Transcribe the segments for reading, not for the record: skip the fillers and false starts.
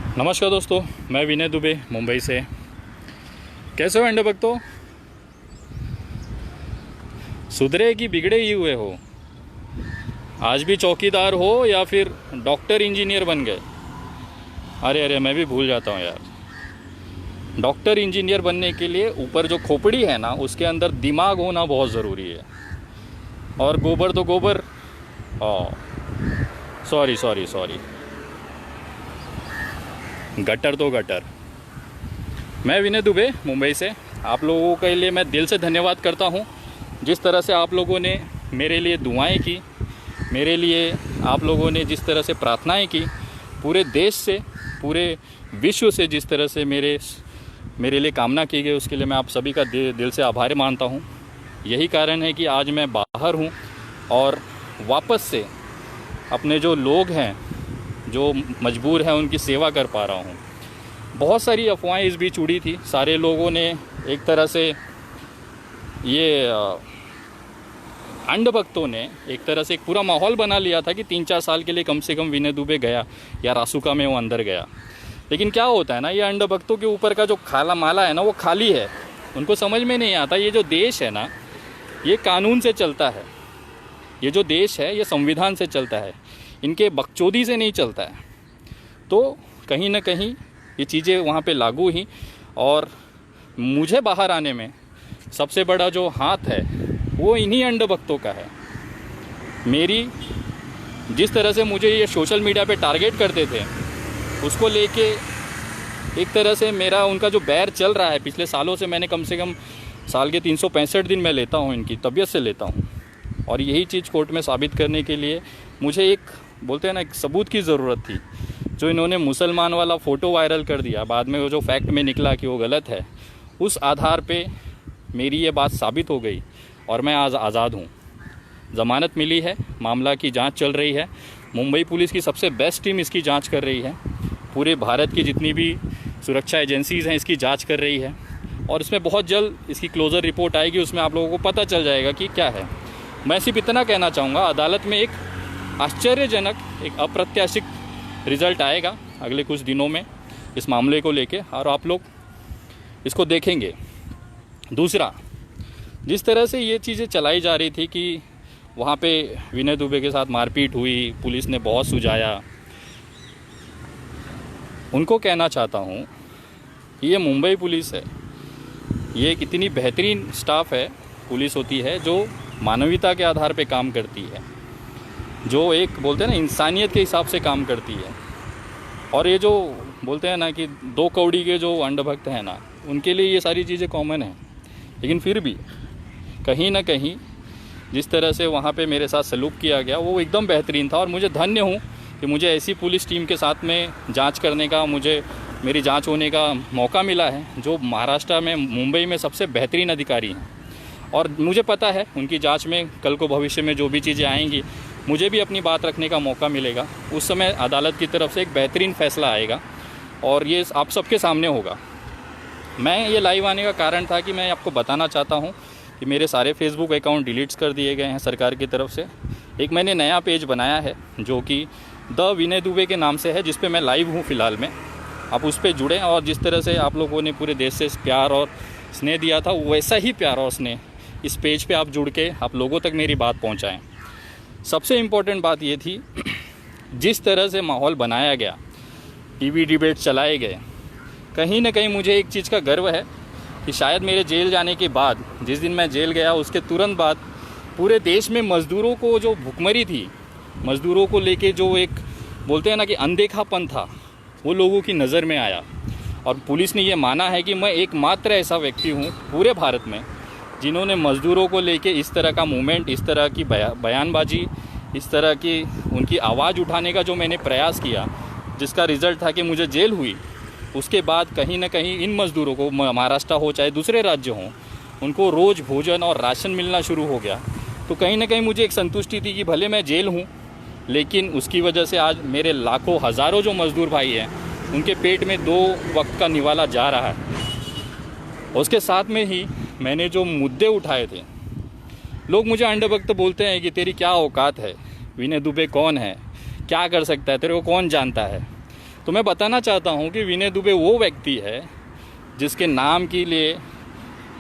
नमस्कार दोस्तों, मैं विनय दुबे मुंबई से। कैसे हो अंडे भक्तों? सुधरे कि बिगड़े ही हुए हो? आज भी चौकीदार हो या फिर डॉक्टर इंजीनियर बन गए? अरे अरे, मैं भी भूल जाता हूँ यार। डॉक्टर इंजीनियर बनने के लिए ऊपर जो खोपड़ी है ना, उसके अंदर दिमाग होना बहुत ज़रूरी है। और गोबर तो गोबर। सॉरी सॉरी सॉरी, गटर तो गटर। मैं विनय दुबे मुंबई से। आप लोगों के लिए मैं दिल से धन्यवाद करता हूँ। जिस तरह से आप लोगों ने मेरे लिए दुआएं की, मेरे लिए आप लोगों ने जिस तरह से प्रार्थनाएं की, पूरे देश से, पूरे विश्व से जिस तरह से मेरे लिए कामना की गई, उसके लिए मैं आप सभी का दिल से आभार मानता हूँ। यही कारण है कि आज मैं बाहर हूँ और वापस से अपने जो लोग हैं, जो मजबूर हैं, उनकी सेवा कर पा रहा हूँ। बहुत सारी अफवाहें इस बीच उड़ी थी। सारे लोगों ने एक तरह से ये अंधभक्तों ने एक तरह से एक पूरा माहौल बना लिया था कि 3-4 साल के लिए कम से कम विनय दुबे गया या रासुका में वो अंदर गया। लेकिन क्या होता है ना, ये अंधभक्तों के ऊपर का जो खाला माला है ना, वो खाली है। उनको समझ में नहीं आता ये जो देश है ना, ये कानून से चलता है। ये जो देश है, ये संविधान से चलता है, इनके बकचोदी से नहीं चलता है। तो कहीं ना कहीं ये चीज़ें वहाँ पे लागू ही। और मुझे बाहर आने में सबसे बड़ा जो हाथ है वो इन्हीं अंधभक्तों का है। मेरी जिस तरह से मुझे ये सोशल मीडिया पे टारगेट करते थे, उसको लेके एक तरह से मेरा उनका जो बैर चल रहा है पिछले सालों से, मैंने कम से कम साल के 365 दिन मैं लेता हूँ, इनकी तबीयत से लेता हूँ। और यही चीज़ कोर्ट में साबित करने के लिए मुझे एक, बोलते हैं ना, एक सबूत की ज़रूरत थी। जो इन्होंने मुसलमान वाला फ़ोटो वायरल कर दिया, बाद में वो जो फैक्ट में निकला कि वो गलत है, उस आधार पे मेरी ये बात साबित हो गई और मैं आज आज़ाद हूँ। ज़मानत मिली है, मामला की जांच चल रही है। मुंबई पुलिस की सबसे बेस्ट टीम इसकी जांच कर रही है। पूरे भारत की जितनी भी सुरक्षा एजेंसीज़ हैं, इसकी जांच कर रही है। और इसमें बहुत जल्द इसकी क्लोज़र रिपोर्ट आएगी, उसमें आप लोगों को पता चल जाएगा कि क्या है। मैं सिर्फ इतना कहना चाहूँगा, अदालत में एक आश्चर्यजनक, एक अप्रत्याशित रिज़ल्ट आएगा अगले कुछ दिनों में इस मामले को लेके, और आप लोग इसको देखेंगे। दूसरा, जिस तरह से ये चीज़ें चलाई जा रही थी कि वहाँ पे विनय दुबे के साथ मारपीट हुई, पुलिस ने बहुत सुझाया, उनको कहना चाहता हूँ कि ये मुंबई पुलिस है। ये एक इतनी बेहतरीन स्टाफ है, पुलिस होती है, जो मानवीयता के आधार पे काम करती है, जो एक, बोलते हैं ना, इंसानियत के हिसाब से काम करती है। और ये जो बोलते हैं ना कि 2 कौड़ी के जो अंधभक्त हैं ना, उनके लिए ये सारी चीज़ें कॉमन हैं। लेकिन फिर भी कहीं ना कहीं जिस तरह से वहाँ पे मेरे साथ सलूक किया गया, वो एकदम बेहतरीन था। और मुझे धन्य हूँ कि मुझे ऐसी पुलिस टीम के साथ में जांच करने का, मेरी जांच होने का मौका मिला है, जो महाराष्ट्र में, मुंबई में सबसे बेहतरीन अधिकारी हैं। और मुझे पता है उनकी जांच में कल को भविष्य में जो भी चीज़ें आएंगी, मुझे भी अपनी बात रखने का मौका मिलेगा। उस समय अदालत की तरफ से एक बेहतरीन फ़ैसला आएगा और ये आप सबके सामने होगा। मैं ये लाइव आने का कारण था कि मैं आपको बताना चाहता हूँ कि मेरे सारे फेसबुक अकाउंट डिलीट्स कर दिए गए हैं सरकार की तरफ से। एक मैंने नया पेज बनाया है जो कि द विनय दुबे के नाम से है, जिस पे मैं लाइव हूँ फ़िलहाल में। आप उस पर जुड़ें और जिस तरह से आप लोगों ने पूरे देश से प्यार और स्नेह दिया था, वैसा ही प्यार और स्नेह इस पेज पे आप जुड़ के आप लोगों तक मेरी बात पहुंचाएं। सबसे इम्पोर्टेंट बात ये थी, जिस तरह से माहौल बनाया गया, टीवी डिबेट चलाए गए, कहीं ना कहीं मुझे एक चीज़ का गर्व है कि शायद मेरे जेल जाने के बाद, जिस दिन मैं जेल गया उसके तुरंत बाद, पूरे देश में मज़दूरों को जो भुखमरी थी, मज़दूरों को लेके जो एक, बोलते हैं ना कि अनदेखापन था, वो लोगों की नज़र में आया। और पुलिस ने ये माना है कि मैं एकमात्र ऐसा व्यक्ति हूँ पूरे भारत में जिन्होंने मज़दूरों को लेके इस तरह का मूवमेंट, इस तरह की बयानबाजी, इस तरह की उनकी आवाज़ उठाने का जो मैंने प्रयास किया, जिसका रिज़ल्ट था कि मुझे जेल हुई। उसके बाद कहीं ना कहीं इन मज़दूरों को, महाराष्ट्र हो चाहे दूसरे राज्य हों, उनको रोज़ भोजन और राशन मिलना शुरू हो गया। तो कहीं ना कहीं मुझे एक संतुष्टि थी कि भले मैं जेल हूँ, लेकिन उसकी वजह से आज मेरे लाखों, हज़ारों जो मज़दूर भाई हैं, उनके पेट में 2 वक्त का निवाला जा रहा है। उसके साथ में ही मैंने जो मुद्दे उठाए थे, लोग मुझे अंधभक्त बोलते हैं कि तेरी क्या औकात है, विनय दुबे कौन है, क्या कर सकता है, तेरे को कौन जानता है। तो मैं बताना चाहता हूँ कि विनय दुबे वो व्यक्ति है जिसके नाम के लिए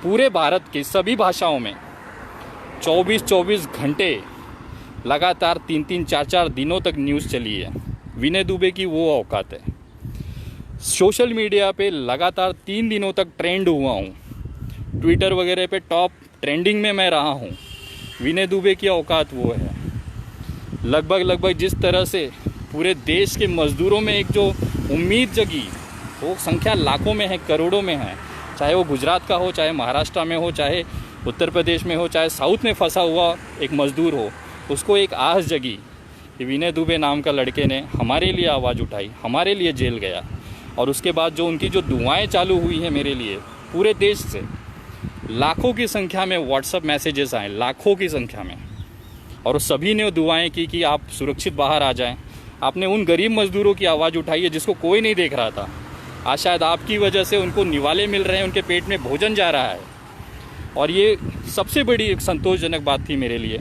पूरे भारत की सभी भाषाओं में 24-24 घंटे लगातार 3-3, 4-4 दिनों तक न्यूज़ चली है। विनय दुबे की वो औकात है। सोशल मीडिया पे लगातार 3 दिनों तक ट्रेंड हुआ हूँ, ट्विटर वगैरह पे टॉप ट्रेंडिंग में मैं रहा हूँ। विनय दुबे की औकात वो है। लगभग जिस तरह से पूरे देश के मज़दूरों में एक जो उम्मीद जगी, वो संख्या लाखों में है, करोड़ों में है। चाहे वो गुजरात का हो, चाहे महाराष्ट्र में हो, चाहे उत्तर प्रदेश में हो, चाहे साउथ में फंसा हुआ एक मज़दूर हो, उसको एक आस जगी कि विनय दुबे नाम का लड़के ने हमारे लिए आवाज़ उठाई, हमारे लिए जेल गया। और उसके बाद जो उनकी जो दुआएं चालू हुई हैं मेरे लिए, पूरे देश से लाखों की संख्या में व्हाट्सएप मैसेजेस आए, लाखों की संख्या में, और सभी ने दुआएं की कि आप सुरक्षित बाहर आ जाएं। आपने उन गरीब मज़दूरों की आवाज़ उठाई है जिसको कोई नहीं देख रहा था। आज शायद आपकी वजह से उनको निवाले मिल रहे हैं, उनके पेट में भोजन जा रहा है। और ये सबसे बड़ी एक संतोषजनक बात थी मेरे लिए।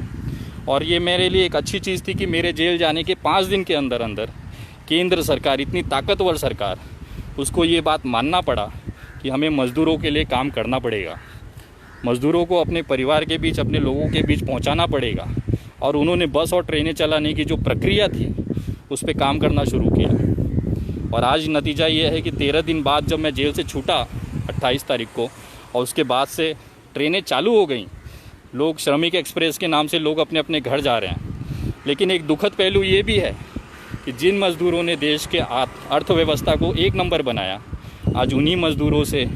और ये मेरे लिए एक अच्छी चीज़ थी कि मेरे जेल जाने के 5 दिन के अंदर अंदर केंद्र सरकार, इतनी ताकतवर सरकार, उसको ये बात मानना पड़ा कि हमें मज़दूरों के लिए काम करना पड़ेगा, मज़दूरों को अपने परिवार के बीच, अपने लोगों के बीच पहुंचाना पड़ेगा। और उन्होंने बस और ट्रेनें चलाने की जो प्रक्रिया थी उस पर काम करना शुरू किया। और आज नतीजा ये है कि 13 दिन बाद जब मैं जेल से छूटा 28 तारीख को, और उसके बाद से ट्रेनें चालू हो गई, लोग श्रमिक एक्सप्रेस के नाम से लोग अपने अपने घर जा रहे हैं। लेकिन एक दुखद पहलू ये भी है कि जिन मज़दूरों ने देश के अर्थव्यवस्था को एक नंबर बनाया, आज उन्हीं मज़दूरों से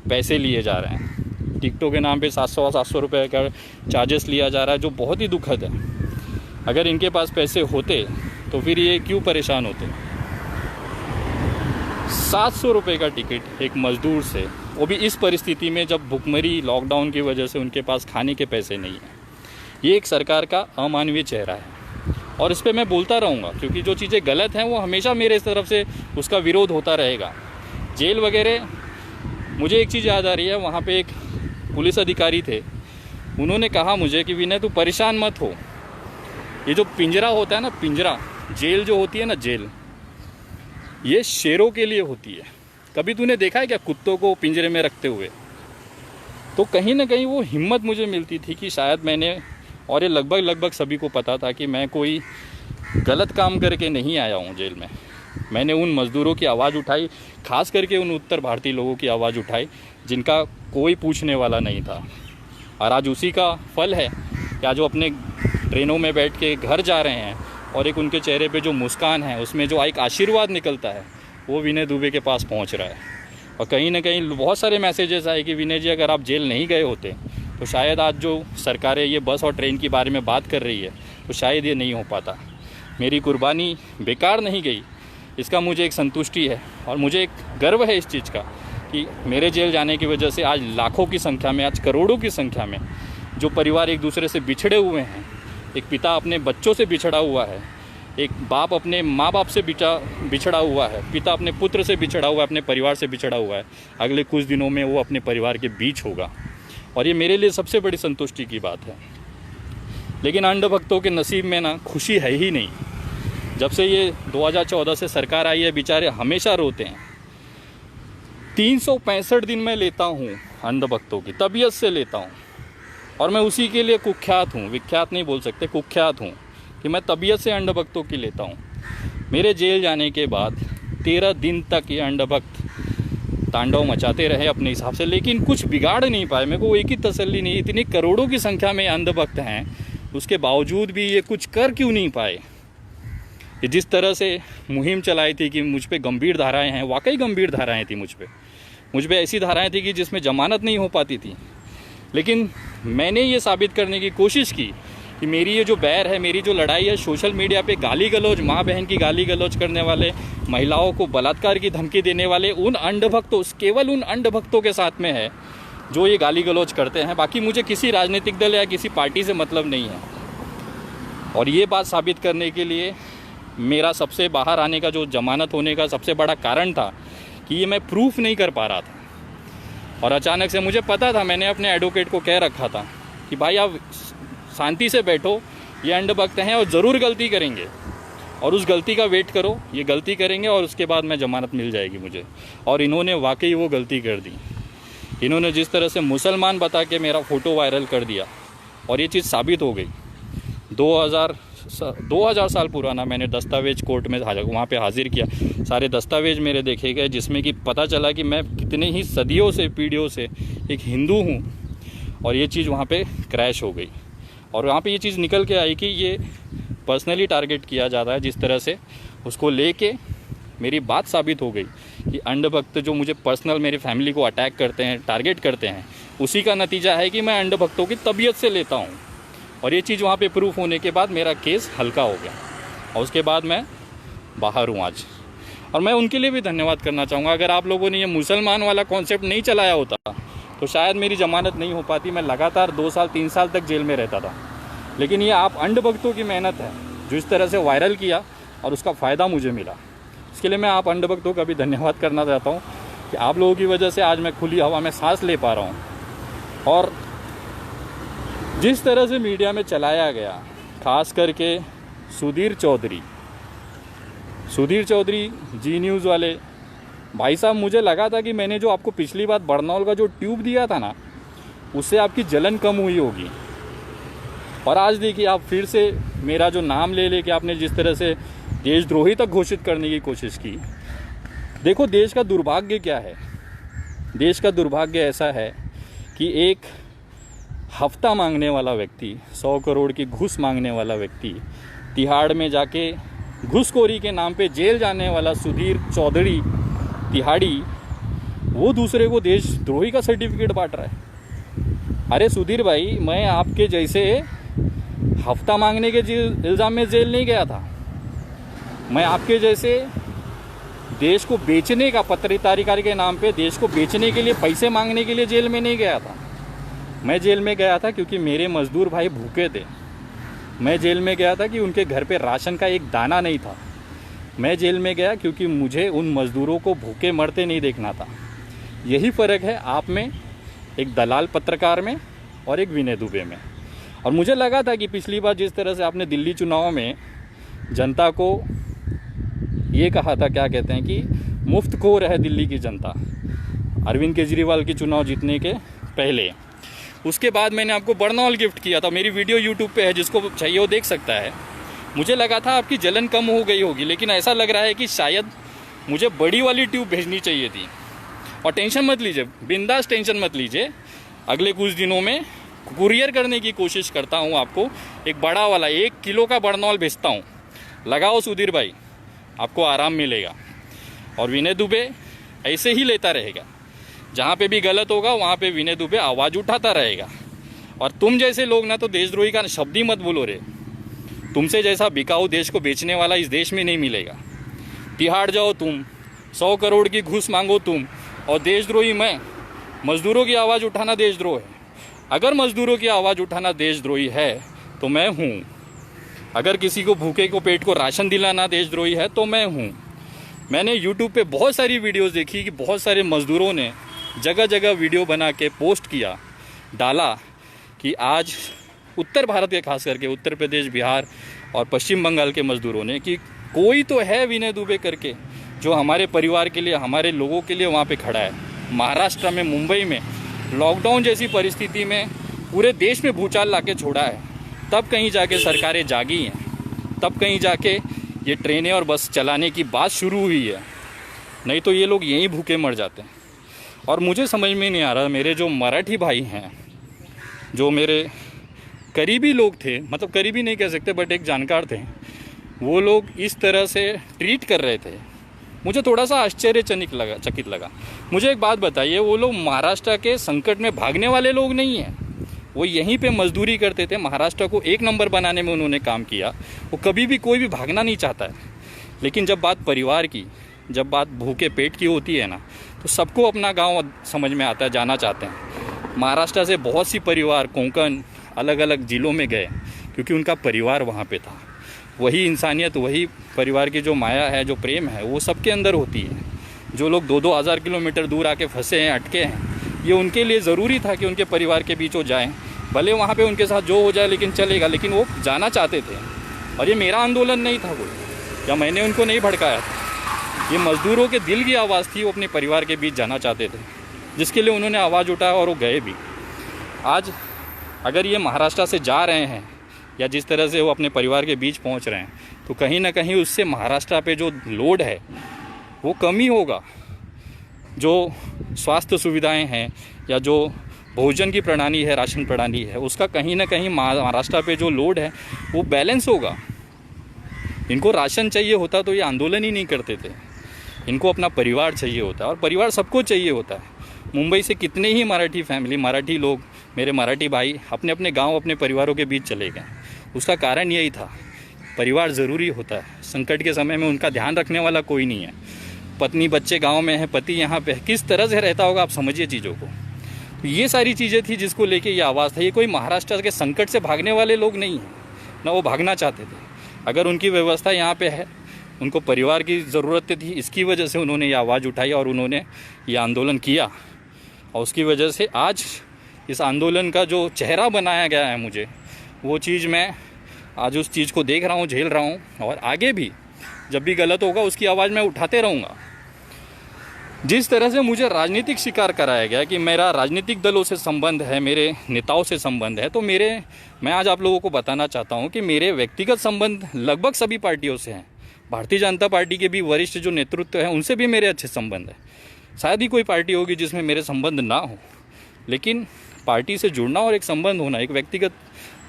पैसे लिए जा रहे हैं। टिकटों के नाम पे 700 रुपये का चार्जेस लिया जा रहा है, जो बहुत ही दुखद है। अगर इनके पास पैसे होते तो फिर ये क्यों परेशान होते। 700 रुपये का टिकट एक मज़दूर से, वो भी इस परिस्थिति में जब भुखमरी, लॉकडाउन की वजह से उनके पास खाने के पैसे नहीं हैं। ये एक सरकार का अमानवीय चेहरा है। और इस पर मैं बोलता रहूँगा, क्योंकि जो चीज़ें गलत हैं वो हमेशा मेरे तरफ से उसका विरोध होता रहेगा। जेल वगैरह, मुझे एक चीज़ याद आ रही है, वहाँ पे एक पुलिस अधिकारी थे, उन्होंने कहा मुझे कि विनय तू परेशान मत हो, ये जो पिंजरा होता है ना, पिंजरा, जेल जो होती है ना, जेल, ये शेरों के लिए होती है। कभी तूने देखा है क्या कुत्तों को पिंजरे में रखते हुए? तो कहीं ना कहीं वो हिम्मत मुझे मिलती थी कि शायद मैंने, और ये लगभग सभी को पता था कि मैं कोई गलत काम करके नहीं आया हूँ जेल में। मैंने उन मज़दूरों की आवाज़ उठाई, खास करके उन उत्तर भारतीय लोगों की आवाज़ उठाई जिनका कोई पूछने वाला नहीं था। और आज उसी का फल है कि आज वो अपने ट्रेनों में बैठ के घर जा रहे हैं, और एक उनके चेहरे पे जो मुस्कान है, उसमें जो एक आशीर्वाद निकलता है, वो विनय दुबे के पास पहुंच रहा है। और कहीं ना कहीं बहुत सारे मैसेजेस आए कि विनय जी, अगर आप जेल नहीं गए होते तो शायद आज जो सरकारें ये बस और ट्रेन के बारे में बात कर रही है, तो शायद ये नहीं हो पाता। मेरी कुर्बानी बेकार नहीं गई, इसका मुझे एक संतुष्टि है। और मुझे एक गर्व है इस चीज़ का कि मेरे जेल जाने की वजह से आज लाखों की संख्या में, आज करोड़ों की संख्या में जो परिवार एक दूसरे से बिछड़े हुए हैं, एक पिता अपने बच्चों से बिछड़ा हुआ है, एक बाप अपने माँ बाप से बिछड़ा हुआ है, पिता अपने पुत्र से बिछड़ा हुआ है, अपने परिवार से बिछड़ा हुआ है, अगले कुछ दिनों में वो अपने परिवार के बीच होगा। और ये मेरे लिए सबसे बड़ी संतुष्टि की बात है। लेकिन अंधभक्तों के नसीब में ना खुशी है ही नहीं। जब से ये 2014 से सरकार आई है, बेचारे हमेशा रोते हैं। 365 दिन मैं लेता हूँ अंधभक्तों की, तबीयत से लेता हूँ, और मैं उसी के लिए कुख्यात हूँ, विख्यात नहीं बोल सकते, कुख्यात हूँ कि मैं तबीयत से अंधभक्तों की लेता हूँ। मेरे जेल जाने के बाद 13 दिन तक ये अंधभक्त तांडव मचाते रहे अपने हिसाब से, लेकिन कुछ बिगाड़ नहीं पाए। मेरे को एक ही तसल्ली नहीं, इतनी करोड़ों की संख्या में अंधभक्त हैं, उसके बावजूद भी ये कुछ कर क्यों नहीं पाए। ये जिस तरह से मुहिम चलाई थी कि मुझ पे गंभीर धाराएं हैं, वाकई गंभीर धाराएं थी मुझ पे ऐसी धाराएं थी कि जिसमें जमानत नहीं हो पाती थी। लेकिन मैंने ये साबित करने की कोशिश की कि मेरी ये जो बैर है, मेरी जो लड़ाई है, सोशल मीडिया पे गाली गलौज, माँ बहन की गाली गलौज करने वाले, महिलाओं को बलात्कार की धमकी देने वाले उन अंधभक्तों, केवल उन अंधभक्तों के साथ में है जो ये गाली गलौज करते हैं। बाकी मुझे किसी राजनीतिक दल या किसी पार्टी से मतलब नहीं है। और ये बात साबित करने के लिए मेरा सबसे बाहर आने का जो जमानत होने का सबसे बड़ा कारण था कि ये मैं प्रूफ नहीं कर पा रहा था। और अचानक से मुझे पता था, मैंने अपने एडवोकेट को कह रखा था कि भाई आप शांति से बैठो, ये अंधभक्त हैं और ज़रूर गलती करेंगे, और उस गलती का वेट करो, ये गलती करेंगे और उसके बाद मैं ज़मानत मिल जाएगी मुझे। और इन्होंने वाकई वो गलती कर दी। इन्होंने जिस तरह से मुसलमान बता के मेरा फ़ोटो वायरल कर दिया और ये चीज़ साबित हो गई। 2000 साल पुराना मैंने दस्तावेज कोर्ट में वहाँ पे हाजिर किया, सारे दस्तावेज मेरे देखे गए, जिसमें कि पता चला कि मैं कितने ही सदियों से, पीढ़ियों से एक हिंदू हूँ। और ये चीज़ वहाँ पे क्रैश हो गई और वहाँ पे ये चीज़ निकल के आई कि ये पर्सनली टारगेट किया जाता है। जिस तरह से उसको लेके मेरी बात साबित हो गई कि अंधभक्त जो मुझे पर्सनल मेरी फैमिली को अटैक करते हैं, टारगेट करते हैं, उसी का नतीजा है कि मैं अंधभक्तों की तबीयत से लेता हूँ। और ये चीज़ वहाँ पे प्रूफ होने के बाद मेरा केस हल्का हो गया और उसके बाद मैं बाहर हूँ आज। और मैं उनके लिए भी धन्यवाद करना चाहूँगा। अगर आप लोगों ने ये मुसलमान वाला कॉन्सेप्ट नहीं चलाया होता तो शायद मेरी ज़मानत नहीं हो पाती, मैं लगातार 2 साल 3 साल तक जेल में रहता था। लेकिन ये आप अंधभक्तों की मेहनत है जो इस तरह से वायरल किया और उसका फ़ायदा मुझे मिला। इसके लिए मैं आप अंधभक्तों का भी धन्यवाद करना चाहता हूँ कि आप लोगों की वजह से आज मैं खुली हवा में सांस ले पा रहा हूँ। और जिस तरह से मीडिया में चलाया गया, ख़ास करके सुधीर चौधरी जी न्यूज़ वाले भाई साहब, मुझे लगा था कि मैंने जो आपको पिछली बार बरनौल का जो ट्यूब दिया था ना, उससे आपकी जलन कम हुई होगी। और आज देखिए आप फिर से मेरा जो नाम ले लेके आपने जिस तरह से देशद्रोही तक घोषित करने की कोशिश की। देखो देश का दुर्भाग्य क्या है। देश का दुर्भाग्य ऐसा है कि एक हफ्ता मांगने वाला व्यक्ति, 100 करोड़ की घूस मांगने वाला व्यक्ति, तिहाड़ में जाके घूसखोरी के नाम पे जेल जाने वाला सुधीर चौधरी तिहाड़ी, वो दूसरे को देशद्रोही का सर्टिफिकेट बांट रहा है। अरे सुधीर भाई, मैं आपके जैसे हफ्ता मांगने के इल्ज़ाम में जेल नहीं गया था। मैं आपके जैसे देश को बेचने का, पत्रकारिता के नाम पे देश को बेचने के लिए, पैसे मांगने के लिए जेल में नहीं गया था। मैं जेल में गया था क्योंकि मेरे मजदूर भाई भूखे थे। मैं जेल में गया था कि उनके घर पे राशन का एक दाना नहीं था। मैं जेल में गया क्योंकि मुझे उन मज़दूरों को भूखे मरते नहीं देखना था। यही फ़र्क है आप में, एक दलाल पत्रकार में और एक विनय दुबे में। और मुझे लगा था कि पिछली बार जिस तरह से आपने दिल्ली चुनाव में जनता को ये कहा था, क्या कहते हैं कि मुफ्तखोर है दिल्ली की जनता, अरविंद केजरीवाल की चुनाव जीतने के पहले। उसके बाद मैंने आपको बरनौल गिफ्ट किया था। मेरी वीडियो यूट्यूब पे है, जिसको चाहिए वो देख सकता है। मुझे लगा था आपकी जलन कम हो गई होगी, लेकिन ऐसा लग रहा है कि शायद मुझे बड़ी वाली ट्यूब भेजनी चाहिए थी। और टेंशन मत लीजिए, बिंदास टेंशन मत लीजिए, अगले कुछ दिनों में कुरियर करने की कोशिश करता हूँ। आपको एक बड़ा वाला 1 किलो का बरनौल भेजता हूँ। लगाओ सुधीर भाई, आपको आराम मिलेगा। और विनय दुबे ऐसे ही लेता रहेगा, जहाँ पे भी गलत होगा वहाँ पे विनय दुबे आवाज़ उठाता रहेगा। और तुम जैसे लोग ना तो देशद्रोही का शब्द ही मत बोलो रे। तुमसे जैसा बिकाऊ देश को बेचने वाला इस देश में नहीं मिलेगा। तिहाड़ जाओ तुम, 100 करोड़ की घूस मांगो तुम, और देशद्रोही मैं। मजदूरों की आवाज़ उठाना देशद्रोह है। अगर मजदूरों की आवाज़ उठाना देशद्रोही है तो मैं हूँ। अगर किसी को भूखे को पेट को राशन दिलाना देशद्रोही है तो मैं हूँ। मैंने यूट्यूब पे बहुत सारी वीडियोस देखी कि बहुत सारे मजदूरों ने जगह जगह वीडियो बना के पोस्ट किया, डाला कि आज उत्तर भारत के, खास करके उत्तर प्रदेश, बिहार और पश्चिम बंगाल के मजदूरों ने, कि कोई तो है विनय दुबे करके जो हमारे परिवार के लिए, हमारे लोगों के लिए वहाँ पे खड़ा है। महाराष्ट्र में, मुंबई में लॉकडाउन जैसी परिस्थिति में पूरे देश में भूचाल ला के छोड़ा है। तब कहीं जाके सरकारें जागी हैं, तब कहीं जाके ये ट्रेनें और बस चलाने की बात शुरू हुई है। नहीं तो ये लोग यहीं भूखे मर जाते हैं। और मुझे समझ में नहीं आ रहा, मेरे जो मराठी भाई हैं, जो मेरे करीबी लोग थे, मतलब करीबी नहीं कह सकते बट एक जानकार थे, वो लोग इस तरह से ट्रीट कर रहे थे। मुझे थोड़ा सा चकित लगा। मुझे एक बात बताइए, वो लोग महाराष्ट्र के संकट में भागने वाले लोग नहीं हैं। वो यहीं पे मजदूरी करते थे, महाराष्ट्र को 1 नंबर बनाने में उन्होंने काम किया। वो कभी भी, कोई भी भागना नहीं चाहता है। लेकिन जब बात परिवार की, जब बात भूखे पेट की होती है ना, तो सबको अपना गांव समझ में आता है, जाना चाहते हैं। महाराष्ट्र से बहुत सी परिवार कोंकण, अलग अलग ज़िलों में गए क्योंकि उनका परिवार वहाँ पे था। वही इंसानियत, वही परिवार की जो माया है, जो प्रेम है, वो सबके अंदर होती है। जो लोग 2-2 हज़ार किलोमीटर दूर आके फंसे हैं, अटके हैं, ये उनके लिए ज़रूरी था कि उनके परिवार के बीच वो जाएँ। भले वहाँ पे उनके साथ जो हो जाए लेकिन चलेगा, लेकिन वो जाना चाहते थे। और ये मेरा आंदोलन नहीं था कोई, या मैंने उनको नहीं भड़काया था। ये मज़दूरों के दिल की आवाज़ थी, वो अपने परिवार के बीच जाना चाहते थे, जिसके लिए उन्होंने आवाज़ उठाया और वो गए भी। आज अगर ये महाराष्ट्र से जा रहे हैं या जिस तरह से वो अपने परिवार के बीच पहुंच रहे हैं, तो कहीं ना कहीं उससे महाराष्ट्र पे जो लोड है वो कमी होगा। जो स्वास्थ्य सुविधाएं हैं या जो भोजन की प्रणाली है, राशन प्रणाली है, उसका कहीं ना कहीं महाराष्ट्र पे जो लोड है वो बैलेंस होगा। इनको राशन चाहिए होता तो ये आंदोलन ही नहीं करते थे। इनको अपना परिवार चाहिए होता है, और परिवार सबको चाहिए होता है। मुंबई से कितने ही मराठी फैमिली, मराठी लोग, मेरे मराठी भाई अपने अपने गांव, अपने परिवारों के बीच चले गए। उसका कारण यही था, परिवार ज़रूरी होता है। संकट के समय में उनका ध्यान रखने वाला कोई नहीं है। पत्नी बच्चे गांव में है, पति यहाँ पे है, किस तरह से रहता होगा आप समझिए चीज़ों को। तो ये सारी चीज़ें थी जिसको लेके ये आवाज़ था। ये कोई महाराष्ट्र के संकट से भागने वाले लोग नहीं हैं, ना वो भागना चाहते थे। अगर उनकी व्यवस्था यहाँ पे है, उनको परिवार की ज़रूरत थी, इसकी वजह से उन्होंने ये आवाज़ उठाई और उन्होंने ये आंदोलन किया। और उसकी वजह से आज इस आंदोलन का जो चेहरा बनाया गया है मुझे, वो चीज़ मैं आज उस चीज़ को देख रहा हूँ, झेल रहा हूँ, और आगे भी जब भी गलत होगा उसकी आवाज़ मैं उठाते रहूँगा। जिस तरह से मुझे राजनीतिक शिकार कराया गया कि मेरा राजनीतिक दलों से संबंध है, मेरे नेताओं से संबंध है, तो मैं आज आप लोगों को बताना चाहता हूं कि मेरे व्यक्तिगत संबंध लगभग सभी पार्टियों से हैं। भारतीय जनता पार्टी के भी वरिष्ठ जो नेतृत्व है उनसे भी मेरे अच्छे संबंध है। शायद ही कोई पार्टी होगी जिसमें मेरे संबंध ना हो, लेकिन पार्टी से जुड़ना और एक संबंध होना, एक व्यक्तिगत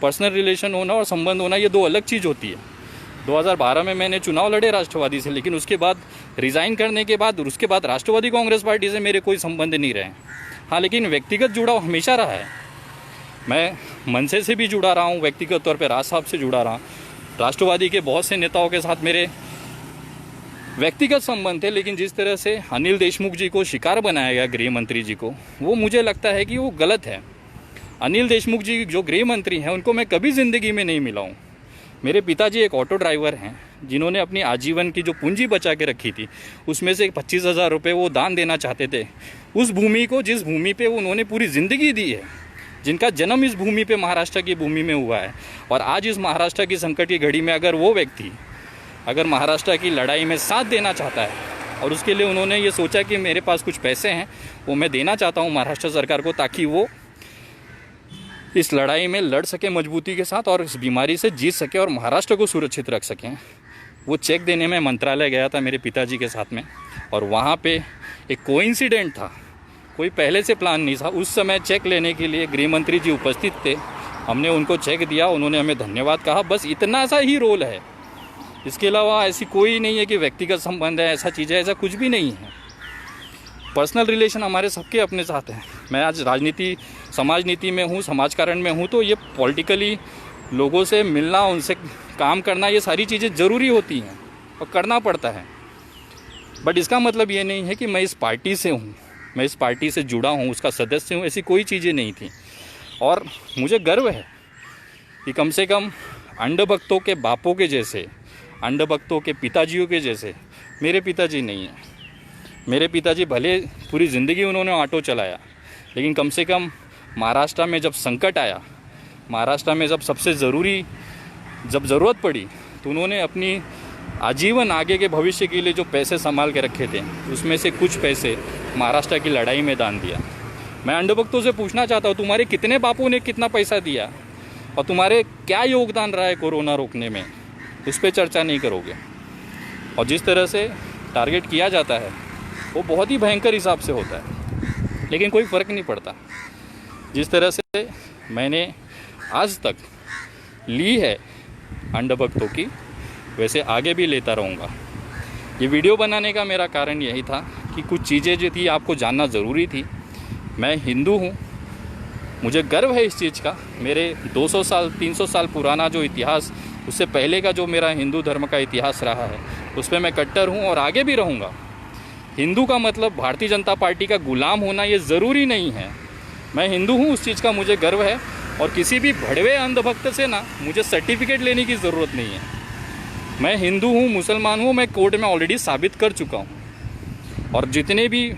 पर्सनल रिलेशन होना और संबंध होना, ये दो अलग चीज़ होती है। 2012 में मैंने चुनाव लड़े राष्ट्रवादी से, लेकिन उसके बाद रिज़ाइन करने के बाद उसके बाद राष्ट्रवादी कांग्रेस पार्टी से मेरे कोई संबंध नहीं रहे। हाँ, लेकिन व्यक्तिगत जुड़ाव हमेशा रहा है। मैं मनसे से भी जुड़ा रहा हूँ, व्यक्तिगत तौर पे राज साहब से जुड़ा रहा। राष्ट्रवादी के बहुत से नेताओं के साथ मेरे व्यक्तिगत संबंध थे, लेकिन जिस तरह से अनिल देशमुख जी को शिकार बनाया गया, गृह मंत्री जी को, वो मुझे लगता है कि वो गलत है। अनिल देशमुख जी जो गृह मंत्री हैं उनको मैं कभी ज़िंदगी में नहीं मिला हूँ। मेरे पिताजी एक ऑटो ड्राइवर हैं, जिन्होंने अपनी आजीवन की जो पूंजी बचा के रखी थी उसमें से 25,000 रुपये वो दान देना चाहते थे उस भूमि को, जिस भूमि पे उन्होंने पूरी ज़िंदगी दी है, जिनका जन्म इस भूमि पे, महाराष्ट्र की भूमि में हुआ है। और आज इस महाराष्ट्र की संकट की घड़ी में अगर वो व्यक्ति अगर महाराष्ट्र की लड़ाई में साथ देना चाहता है और उसके लिए उन्होंने ये सोचा कि मेरे पास कुछ पैसे हैं वो मैं देना चाहता हूँ महाराष्ट्र सरकार को, ताकि वो इस लड़ाई में लड़ सके मजबूती के साथ और इस बीमारी से जीत सके और महाराष्ट्र को सुरक्षित रख सकें। वो चेक देने में मंत्रालय गया था मेरे पिताजी के साथ में, और वहाँ पे एक कोइंसिडेंट था, कोई पहले से प्लान नहीं था। उस समय चेक लेने के लिए गृह मंत्री जी उपस्थित थे, हमने उनको चेक दिया, उन्होंने हमें धन्यवाद कहा, बस इतना सा ही रोल है। इसके अलावा ऐसी कोई नहीं है कि व्यक्तिगत संबंध है, ऐसा चीज़ है, ऐसा कुछ भी नहीं है। पर्सनल रिलेशन हमारे सबके अपने साथ हैं। मैं आज राजनीति, समाज नीति में हूँ, समाजकारण में हूँ, तो ये पॉलिटिकली लोगों से मिलना, उनसे काम करना, ये सारी चीज़ें ज़रूरी होती हैं और करना पड़ता है। बट इसका मतलब ये नहीं है कि मैं इस पार्टी से हूँ, मैं इस पार्टी से जुड़ा हूँ, उसका सदस्य हूँ, ऐसी कोई चीज़ें नहीं थी। और मुझे गर्व है कि कम से कम अंधभक्तों के बापों के जैसे, अंधभक्तों के पिताजियों के जैसे मेरे पिताजी नहीं हैं। मेरे पिताजी भले पूरी ज़िंदगी उन्होंने ऑटो चलाया, लेकिन कम से कम महाराष्ट्र में जब संकट आया, महाराष्ट्र में जब सबसे ज़रूरी, जब ज़रूरत पड़ी, तो उन्होंने अपनी आजीवन आगे के भविष्य के लिए जो पैसे संभाल के रखे थे उसमें से कुछ पैसे महाराष्ट्र की लड़ाई में दान दिया। मैं अंधभक्तों से पूछना चाहता हूँ, तुम्हारे कितने बापों ने कितना पैसा दिया और तुम्हारे क्या योगदान रहा है कोरोना रोकने में, उस पर चर्चा नहीं करोगे। और जिस तरह से टारगेट किया जाता है वो बहुत ही भयंकर हिसाब से होता है, लेकिन कोई फ़र्क नहीं पड़ता। जिस तरह से मैंने आज तक ली है अंधभक्तों की, वैसे आगे भी लेता रहूँगा। ये वीडियो बनाने का मेरा कारण यही था कि कुछ चीज़ें जो थी आपको जानना ज़रूरी थी। मैं हिंदू हूँ, मुझे गर्व है इस चीज़ का। मेरे 200 साल 300 साल पुराना जो इतिहास, उससे पहले का जो मेरा हिंदू धर्म का इतिहास रहा है, उस पर मैं कट्टर हूँ और आगे भी रहूँगा। हिंदू का मतलब भारतीय जनता पार्टी का गुलाम होना ये ज़रूरी नहीं है। मैं हिंदू हूँ, उस चीज़ का मुझे गर्व है, और किसी भी भड़वे अंधभक्त से ना मुझे सर्टिफिकेट लेने की ज़रूरत नहीं है। मैं हिंदू हूँ, मुसलमान हूँ, मैं कोर्ट में ऑलरेडी साबित कर चुका हूँ। और जितने भी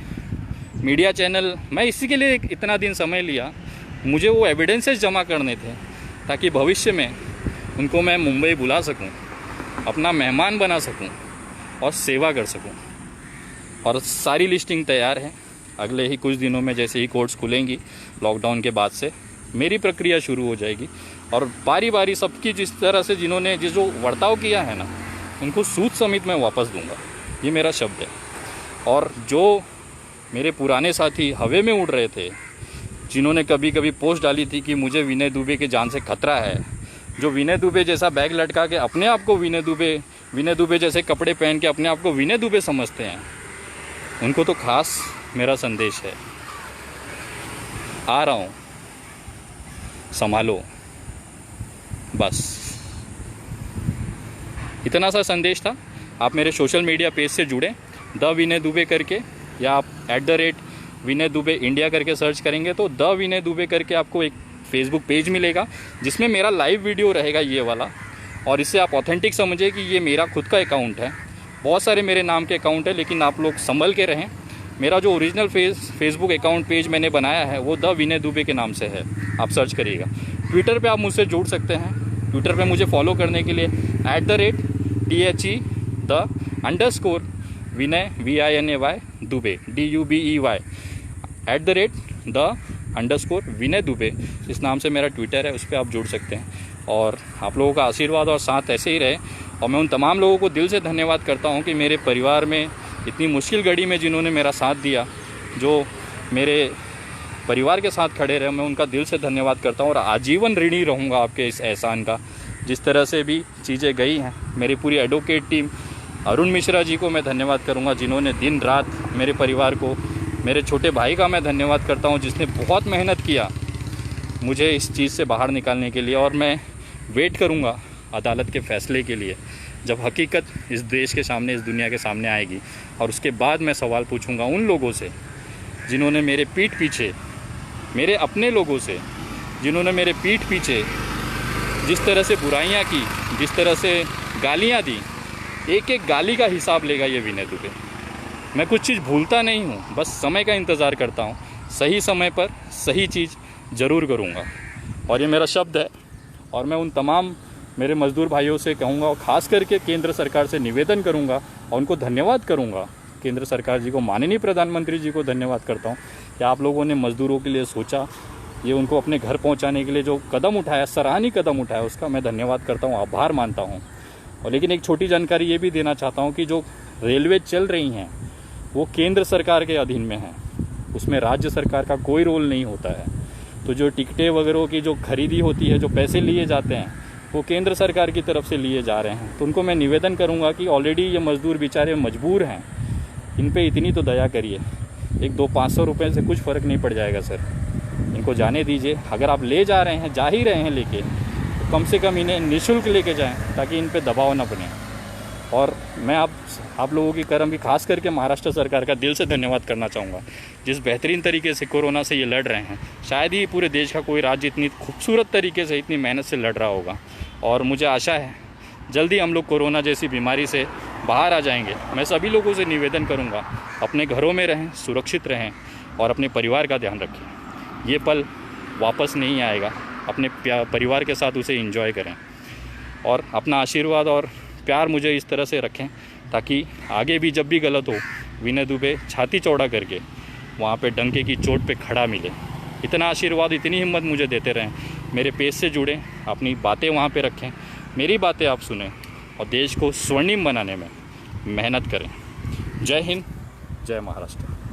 मीडिया चैनल, मैं इसी के लिए इतना दिन समय लिया, मुझे वो एविडेंसेस जमा करने थे ताकि भविष्य में उनको मैं मुंबई बुला सकूं। अपना मेहमान बना सकूं और सेवा कर सकूं। और सारी लिस्टिंग तैयार है। अगले ही कुछ दिनों में जैसे ही कोर्ट्स खुलेंगी लॉकडाउन के बाद से मेरी प्रक्रिया शुरू हो जाएगी और बारी बारी सबकी जिस तरह से जिन्होंने जो बर्ताव किया है ना, उनको सूद समेत मैं वापस दूंगा। ये मेरा शब्द है। और जो मेरे पुराने साथी हवा में उड़ रहे थे, जिन्होंने कभी कभी पोस्ट डाली थी कि मुझे विनय दुबे के जान से खतरा है, जो विनय दुबे जैसा बैग लटका के अपने आप को विनय दुबे जैसे कपड़े पहन के अपने आप को विनय दुबे समझते हैं, उनको तो खास मेरा संदेश है, आ रहा हूँ, संभालो। बस इतना सा संदेश था। आप मेरे सोशल मीडिया पेज से जुड़ें, द विनय दुबे करके, या आप @विनय दुबे इंडिया करके सर्च करेंगे तो द विनय दुबे करके आपको एक फेसबुक पेज मिलेगा जिसमें मेरा लाइव वीडियो रहेगा ये वाला। और इससे आप ऑथेंटिक समझिए कि ये मेरा खुद का अकाउंट है। बहुत सारे मेरे नाम के अकाउंट है, लेकिन आप लोग संभल के रहें। मेरा जो ओरिजिनल फेसबुक अकाउंट पेज मैंने बनाया है वो द विनय दुबे के नाम से है, आप सर्च करिएगा। ट्विटर पे आप मुझसे जुड़ सकते हैं। ट्विटर पे मुझे फॉलो करने के लिए @THE_विनय VINAY दुबे DUBEY @the_विनय दुबे, इस नाम से मेरा ट्विटर है, उस पर आप जुड़ सकते हैं। और आप लोगों का आशीर्वाद और साथ ऐसे ही रहे। और मैं उन तमाम लोगों को दिल से धन्यवाद करता हूं कि मेरे परिवार में इतनी मुश्किल घड़ी में जिन्होंने मेरा साथ दिया, जो मेरे परिवार के साथ खड़े रहे, मैं उनका दिल से धन्यवाद करता हूं। और आजीवन ऋणी रहूँगा आपके इस एहसान का। जिस तरह से भी चीज़ें गई हैं, मेरी पूरी एडवोकेट टीम, अरुण मिश्रा जी को मैं धन्यवाद करूँगा जिन्होंने दिन रात मेरे परिवार को, मेरे छोटे भाई का मैं धन्यवाद करता हूँ जिसने बहुत मेहनत किया मुझे इस चीज़ से बाहर निकालने के लिए। और मैं वेट करूँगा अदालत के फ़ैसले के लिए, जब हकीकत इस देश के सामने, इस दुनिया के सामने आएगी। और उसके बाद मैं सवाल पूछूंगा उन लोगों से जिन्होंने मेरे पीठ पीछे, मेरे अपने लोगों से जिन्होंने मेरे पीठ पीछे जिस तरह से बुराइयां की, जिस तरह से गालियां दी, एक एक गाली का हिसाब लेगा ये विनय दुबे। मैं कुछ चीज़ भूलता नहीं हूँ, बस समय का इंतज़ार करता हूँ। सही समय पर सही चीज़ ज़रूर करूँगा और ये मेरा शब्द है। और मैं उन तमाम मेरे मज़दूर भाइयों से कहूँगा, और ख़ास करके केंद्र सरकार से निवेदन करूँगा और उनको धन्यवाद करूँगा, केंद्र सरकार जी को, माननीय प्रधानमंत्री जी को धन्यवाद करता हूँ कि आप लोगों ने मज़दूरों के लिए सोचा, ये उनको अपने घर पहुँचाने के लिए जो कदम उठाया, सराहनीय कदम उठाया, उसका मैं धन्यवाद करता हूँ, आभार मानता हूँ। और लेकिन एक छोटी जानकारी ये भी देना चाहता हूँ कि जो रेलवे चल रही हैं वो केंद्र सरकार के अधीन में है, उसमें राज्य सरकार का कोई रोल नहीं होता है। तो जो टिकटें वगैरह की जो खरीदी होती है, जो पैसे लिए जाते हैं, वो केंद्र सरकार की तरफ से लिए जा रहे हैं। तो उनको मैं निवेदन करूंगा कि ऑलरेडी ये मज़दूर बेचारे मजबूर हैं, इन पे इतनी तो दया करिए। 100-500 रुपये से कुछ फ़र्क नहीं पड़ जाएगा सर, इनको जाने दीजिए। अगर आप ले जा रहे हैं, जा ही रहे हैं लेके, तो कम से कम इन्हें निःशुल्क लेके जाएँ ताकि इन पे दबाव ना बने। और मैं आप लोगों की कर्म की, खास करके महाराष्ट्र सरकार का दिल से धन्यवाद करना चाहूँगा, जिस बेहतरीन तरीके से कोरोना से ये लड़ रहे हैं। शायद ही पूरे देश का कोई राज्य इतनी खूबसूरत तरीके से, इतनी मेहनत से लड़ रहा होगा। और मुझे आशा है जल्दी हम लोग कोरोना जैसी बीमारी से बाहर आ जाएंगे। मैं सभी लोगों से निवेदन करूँगा, अपने घरों में रहें, सुरक्षित रहें और अपने परिवार का ध्यान रखें। ये पल वापस नहीं आएगा, अपने परिवार के साथ उसे एंजॉय करें और अपना आशीर्वाद और प्यार मुझे इस तरह से रखें ताकि आगे भी जब भी गलत हो, विनय दुबे छाती चौड़ा करके वहाँ पे डंके की चोट पे खड़ा मिले। इतना आशीर्वाद, इतनी हिम्मत मुझे देते रहें। मेरे पेज से जुड़ें, अपनी बातें वहाँ पे रखें, मेरी बातें आप सुनें और देश को स्वर्णिम बनाने में मेहनत करें। जय हिंद, जय महाराष्ट्र।